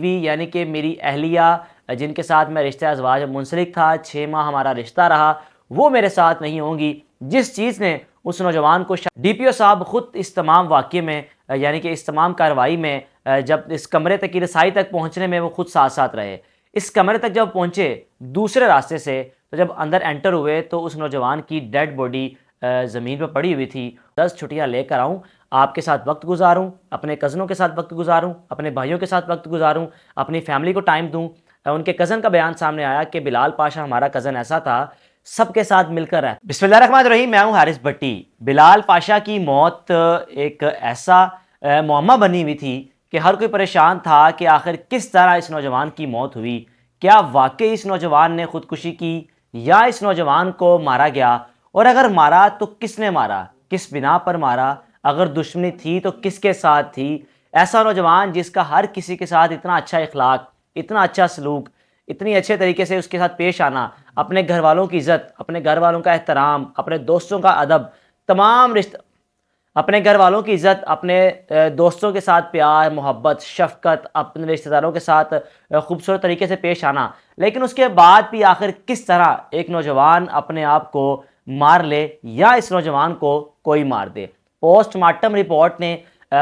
بیوی یعنی کہ میری اہلیہ جن کے ساتھ میں رشتہ ازواج میں منسلک تھا، 6 ماہ ہمارا رشتہ رہا، وہ میرے ساتھ نہیں ہوں گی، جس چیز نے اس نوجوان کو ڈی پی او صاحب خود اس تمام واقعے میں یعنی کہ اس تمام کارروائی میں جب اس کمرے تک کی رسائی تک پہنچنے میں وہ خود ساتھ ساتھ رہے۔ اس کمرے تک جب پہنچے دوسرے راستے سے تو جب اندر انٹر ہوئے تو اس نوجوان کی ڈیڈ باڈی زمین پہ پڑی ہوئی تھی۔ 10 چھٹیاں لے کر آؤں، آپ کے ساتھ وقت گزاروں، اپنے کزنوں کے ساتھ وقت گزاروں، اپنے بھائیوں کے ساتھ وقت گزاروں، اپنی فیملی کو ٹائم دوں۔ ان کے کزن کا بیان سامنے آیا کہ بلال پاشا ہمارا کزن ایسا تھا، سب کے ساتھ مل کر رہا۔ بسم اللہ الرحمن الرحیم، میں ہوں حارث بھٹی۔ بلال پاشا کی موت ایک ایسا معمہ بنی ہوئی تھی کہ ہر کوئی پریشان تھا کہ آخر کس طرح اس نوجوان کی موت ہوئی، کیا واقعی اس نوجوان نے خودکشی کی یا اس نوجوان کو مارا گیا، اور اگر مارا تو کس نے مارا، کس بنا پر مارا، اگر دشمنی تھی تو کس کے ساتھ تھی۔ ایسا نوجوان جس کا ہر کسی کے ساتھ اتنا اچھا اخلاق، اتنا اچھا سلوک، اتنی اچھے طریقے سے اس کے ساتھ پیش آنا، اپنے گھر والوں کی عزت، اپنے گھر والوں کا احترام، اپنے دوستوں کا ادب، تمام اپنے گھر والوں کی عزت، اپنے دوستوں کے ساتھ پیار محبت شفقت، اپنے رشتہ داروں کے ساتھ خوبصورت طریقے سے پیش آنا، لیکن اس کے بعد بھی آخر کس طرح ایک نوجوان اپنے آپ کو مار لے یا اس نوجوان کو کوئی مار دے۔ پوسٹ مارٹم رپورٹ نے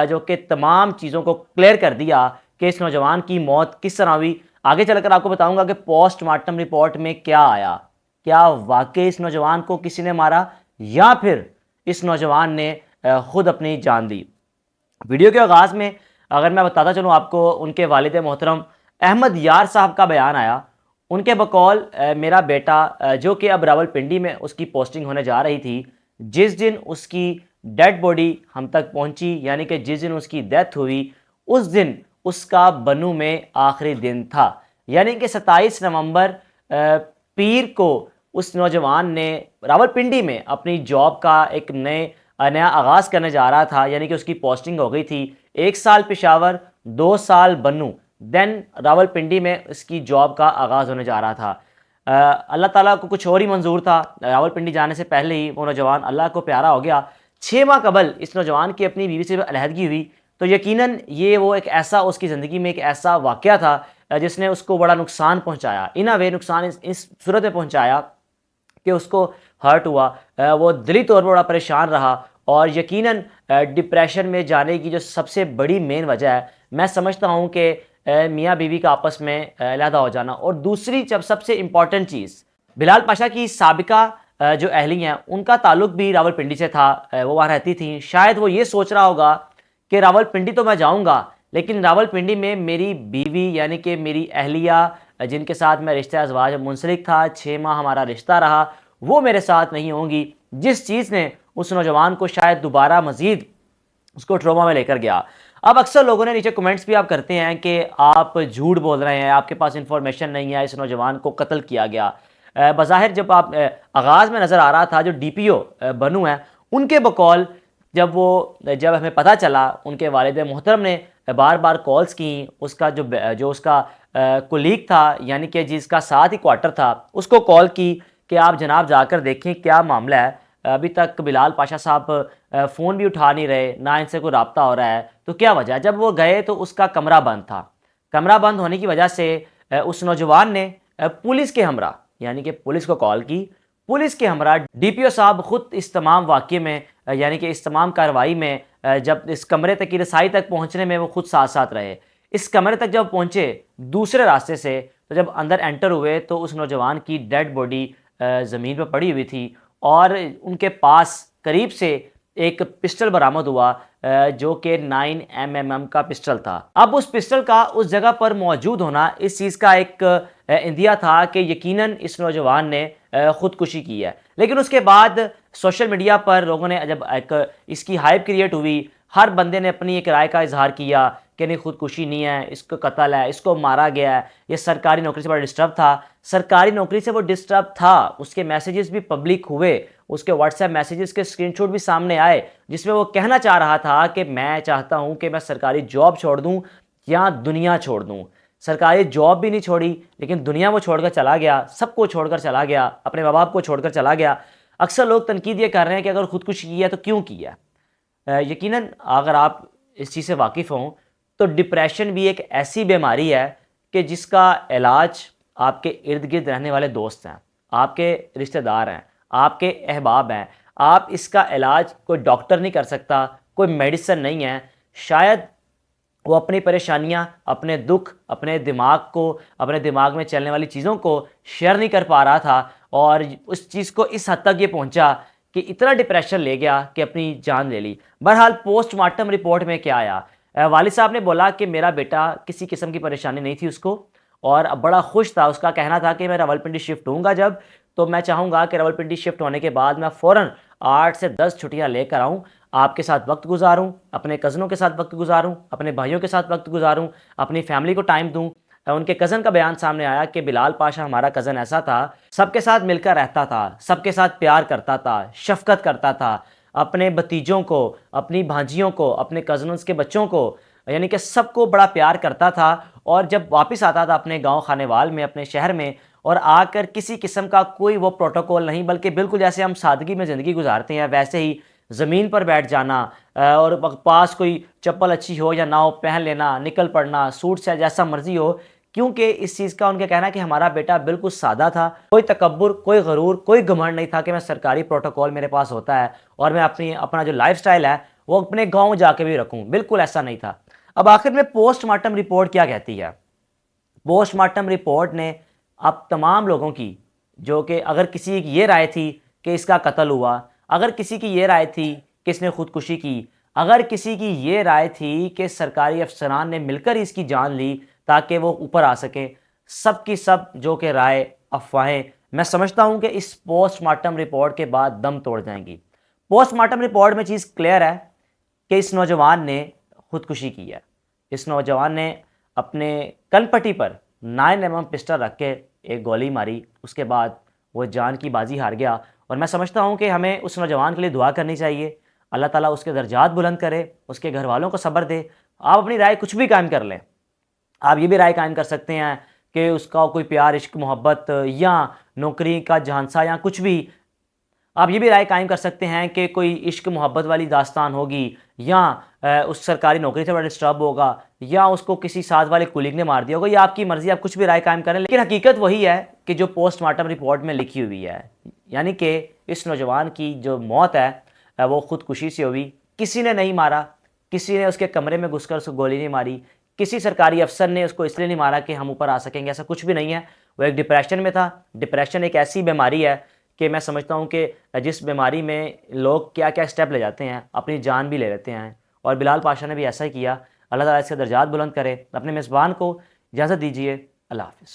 جو کہ تمام چیزوں کو کلیئر کر دیا کہ اس نوجوان کی موت کس طرح ہوئی۔ آگے چل کر آپ کو بتاؤں گا کہ پوسٹ مارٹم رپورٹ میں کیا آیا، کیا واقعی اس نوجوان کو کسی نے مارا یا پھر اس نوجوان نے خود اپنی جان دی۔ ویڈیو کے آغاز میں اگر میں بتاتا چلوں آپ کو، ان کے والد محترم احمد یار صاحب کا بیان آیا۔ ان کے بقول میرا بیٹا جو کہ اب راولپنڈی میں اس کی پوسٹنگ ہونے جا رہی تھی، جس دن اس کی ڈیڈ باڈی ہم تک پہنچی یعنی کہ جس دن اس کی ڈیتھ ہوئی، اس دن اس کا بنو میں آخری دن تھا، یعنی کہ 27 نومبر پیر کو اس نوجوان نے راولپنڈی میں اپنی جاب کا ایک نیا آغاز کرنے جا رہا تھا، یعنی کہ اس کی پوسٹنگ ہو گئی تھی۔ 1 سال پشاور، 2 سال بنو، دین راولپنڈی میں اس کی جاب کا آغاز ہونے جا رہا تھا۔ اللہ تعالیٰ کو کچھ اور ہی منظور تھا، راولپنڈی جانے سے پہلے ہی وہ نوجوان اللہ کو پیارا ہو گیا۔ 6 ماہ قبل اس نوجوان کی اپنی بیوی سے علیحدگی ہوئی، تو یقیناً یہ وہ ایک ایسا اس کی زندگی میں ایک ایسا واقعہ تھا جس نے اس کو بڑا نقصان پہنچایا۔ ان اے وے نقصان اس صورت میں پہنچایا کہ اس کو ہرٹ ہوا، وہ دلی طور پر بڑا پریشان رہا، اور یقیناً ڈپریشن میں جانے کی جو سب سے بڑی مین وجہ ہے، میں سمجھتا ہوں کہ میاں بیوی کا آپس میں علیحدہ ہو جانا، اور دوسری جب سب سے امپورٹنٹ چیز، بلال پاشا کی سابقہ جو اہلی ہیں ان کا تعلق بھی راولپنڈی سے تھا، وہ وہاں رہتی تھیں۔ شاید وہ یہ سوچ رہا ہوگا کہ راولپنڈی تو میں جاؤں گا، لیکن راولپنڈی میں میری بیوی یعنی کہ میری اہلیہ جن کے ساتھ میں رشتہ ازواج میں منسلک تھا، 6 ماہ ہمارا رشتہ رہا، وہ میرے ساتھ نہیں ہوں گی، جس چیز نے اس نوجوان کو شاید دوبارہ مزید اس کو ٹروما میں لے کر گیا۔ اب اکثر لوگوں نے نیچے کمنٹس بھی آپ کرتے ہیں کہ آپ جھوٹ بول رہے ہیں، آپ کے پاس انفارمیشن نہیں ہے، اس نوجوان کو قتل کیا گیا۔ بظاہر جب آپ آغاز میں نظر آ رہا تھا جو ڈی پی او بنو ہیں، ان کے بقول جب ہمیں پتہ چلا، ان کے والد محترم نے بار بار کالز کی، اس کا جو اس کا کولیگ تھا یعنی کہ جس کا ساتھ ہی کوارٹر تھا، اس کو کال کی کہ آپ جناب جا کر دیکھیں کیا معاملہ ہے۔ ابھی تک بلال پاشا صاحب فون بھی اٹھا نہیں رہے، نہ ان سے کوئی رابطہ ہو رہا ہے، تو کیا وجہ ہے؟ جب وہ گئے تو اس کا کمرہ بند تھا۔ کمرہ بند ہونے کی وجہ سے اس نوجوان نے پولیس کے ہمراہ یعنی کہ پولیس کو کال کی، پولیس کے ہمراہ ڈی پی او صاحب خود اس تمام واقعے میں یعنی کہ اس تمام کارروائی میں جب اس کمرے تک کی رسائی تک پہنچنے میں وہ خود ساتھ ساتھ رہے۔ اس کمرے تک جب پہنچے دوسرے راستے سے تو جب اندر انٹر ہوئے تو اس نوجوان کی ڈیڈ باڈی زمین پہ پڑی ہوئی تھی، اور ان کے پاس قریب سے ایک پسٹل برآمد ہوا جو کہ 9mm کا پسٹل تھا۔ اب اس پسٹل کا اس جگہ پر موجود ہونا اس چیز کا ایک اندیا تھا کہ یقیناً اس نوجوان نے خودکشی کی ہے۔ لیکن اس کے بعد سوشل میڈیا پر لوگوں نے جب اس کی ہائپ کریٹ ہوئی، ہر بندے نے اپنی ایک رائے کا اظہار کیا کہ نہیں خودکشی نہیں ہے، اس کو قتل ہے، اس کو مارا گیا ہے، یہ سرکاری نوکری سے بڑا ڈسٹرب تھا۔ سرکاری نوکری سے وہ ڈسٹرب تھا، اس کے میسیجز بھی پبلک ہوئے، اس کے واٹس ایپ میسیجز کے اسکرین شاٹ بھی سامنے آئے جس میں وہ کہنا چاہ رہا تھا کہ میں چاہتا ہوں کہ میں سرکاری جاب چھوڑ دوں یا دنیا چھوڑ دوں۔ سرکاری جاب بھی نہیں چھوڑی لیکن دنیا وہ چھوڑ کر چلا گیا، سب کو چھوڑ کر چلا گیا، اپنے ماں باپ کو چھوڑ کر چلا گیا۔ اکثر لوگ تنقید یہ کر رہے ہیں کہ اگر خودکشی کی ہے تو کیوں کی ہے۔ یقیناً اگر آپ اس چیز سے واقف ہوں تو ڈپریشن بھی ایک ایسی بیماری ہے کہ جس کا علاج آپ کے ارد گرد رہنے والے دوست ہیں، آپ کے رشتہ دار ہیں، آپ کے احباب ہیں۔ آپ اس کا علاج کوئی ڈاکٹر نہیں کر سکتا، کوئی میڈیسن نہیں ہے۔ شاید وہ اپنی پریشانیاں، اپنے دکھ، اپنے دماغ میں چلنے والی چیزوں کو شیئر نہیں کر پا رہا تھا، اور اس چیز کو اس حد تک یہ پہنچا کہ اتنا ڈپریشن لے گیا کہ اپنی جان لے لی۔ بہرحال پوسٹ مارٹم رپورٹ میں کیا آیا؟ والد صاحب نے بولا کہ میرا بیٹا کسی قسم کی پریشانی نہیں تھی اس کو، اور اب بڑا خوش تھا۔ اس کا کہنا تھا کہ میں راولپنڈی شفٹ ہوں گا جب، تو میں چاہوں گا کہ راولپنڈی شفٹ ہونے کے بعد میں فوراً 8 سے 10 چھٹیاں لے کر آؤں، آپ کے ساتھ وقت گزاروں، اپنے کزنوں کے ساتھ وقت گزاروں، اپنے بھائیوں کے ساتھ وقت گزاروں، اپنی فیملی کو ٹائم دوں۔ ان کے کزن کا بیان سامنے آیا کہ بلال پاشا ہمارا کزن ایسا تھا، سب کے ساتھ مل کر رہتا تھا، سب کے ساتھ پیار کرتا تھا، شفقت کرتا تھا، اپنے بھتیجوں کو، اپنی بھانجیوں کو، اپنے کزنز کے بچوں کو، یعنی کہ سب کو بڑا پیار کرتا تھا۔ اور جب واپس آتا تھا اپنے گاؤں خانے وال میں، اپنے شہر میں، اور آ کر کسی قسم کا کوئی وہ پروٹوکول نہیں، بلکہ بالکل جیسے ہم سادگی میں زندگی گزارتے ہیں ویسے ہی زمین پر بیٹھ جانا، اور پاس کوئی چپل اچھی ہو یا نہ ہو پہن لینا، نکل پڑنا، سوٹ سے جیسا مرضی ہو، کیونکہ اس چیز کا ان کا کہنا ہے کہ ہمارا بیٹا بالکل سادہ تھا، کوئی تکبر، کوئی غرور، کوئی گھمنڈ نہیں تھا کہ میں سرکاری پروٹوکول میرے پاس ہوتا ہے اور میں اپنا جو لائف سٹائل ہے وہ اپنے گاؤں جا کے بھی رکھوں، بالکل ایسا نہیں تھا۔ اب آخر میں پوسٹ مارٹم رپورٹ کیا کہتی ہے؟ پوسٹ مارٹم رپورٹ نے اب تمام لوگوں کی، جو کہ اگر کسی کی یہ رائے تھی کہ اس کا قتل ہوا، اگر کسی کی یہ رائے تھی کہ اس نے خودکشی کی، اگر کسی کی یہ رائے تھی کہ سرکاری افسران نے مل کر اس کی جان لی تاکہ وہ اوپر آ سکے، سب کی سب جو کہ رائے، افواہیں، میں سمجھتا ہوں کہ اس پوسٹ مارٹم رپورٹ کے بعد دم توڑ جائیں گی۔ پوسٹ مارٹم رپورٹ میں چیز کلیئر ہے کہ اس نوجوان نے خودکشی کی ہے۔ اس نوجوان نے اپنے کن پٹی پر 9mm پسٹل رکھ کے ایک گولی ماری، اس کے بعد وہ جان کی بازی ہار گیا۔ اور میں سمجھتا ہوں کہ ہمیں اس نوجوان کے لیے دعا کرنی چاہیے، اللہ تعالیٰ اس کے درجات بلند کرے، اس کے گھر والوں کو صبر دے۔ آپ اپنی رائے کچھ بھی قائم کر لیں، آپ یہ بھی رائے قائم کر سکتے ہیں کہ اس کا کوئی پیار، عشق، محبت یا نوکری کا جھانسا یا کچھ بھی، آپ یہ بھی رائے قائم کر سکتے ہیں کہ کوئی عشق محبت والی داستان ہوگی، یا اس سرکاری نوکری سے بڑا ڈسٹرب ہوگا، یا اس کو کسی ساتھ والے کولیگ نے مار دیا ہوگا، یہ آپ کی مرضی، آپ کچھ بھی رائے قائم کریں، لیکن حقیقت وہی ہے کہ جو پوسٹ مارٹم رپورٹ میں لکھی ہوئی ہے، یعنی کہ اس نوجوان کی جو موت ہے وہ خودکشی سے ہوئی، کسی نے نہیں مارا، کسی نے اس کے کمرے میں گھس کر اس کو گولی نہیں ماری، کسی سرکاری افسر نے اس کو اس لیے نہیں مارا کہ ہم اوپر آ سکیں گے، ایسا کچھ بھی نہیں ہے۔ وہ ایک ڈپریشن میں تھا۔ ڈپریشن ایک ایسی بیماری ہے کہ میں سمجھتا ہوں کہ جس بیماری میں لوگ کیا کیا سٹیپ لے جاتے ہیں، اپنی جان بھی لے لیتے ہیں، اور بلال پاشا نے بھی ایسا ہی کیا۔ اللہ تعالیٰ اس کے درجات بلند کرے۔ اپنے میزبان کو اجازت دیجیے، اللہ حافظ۔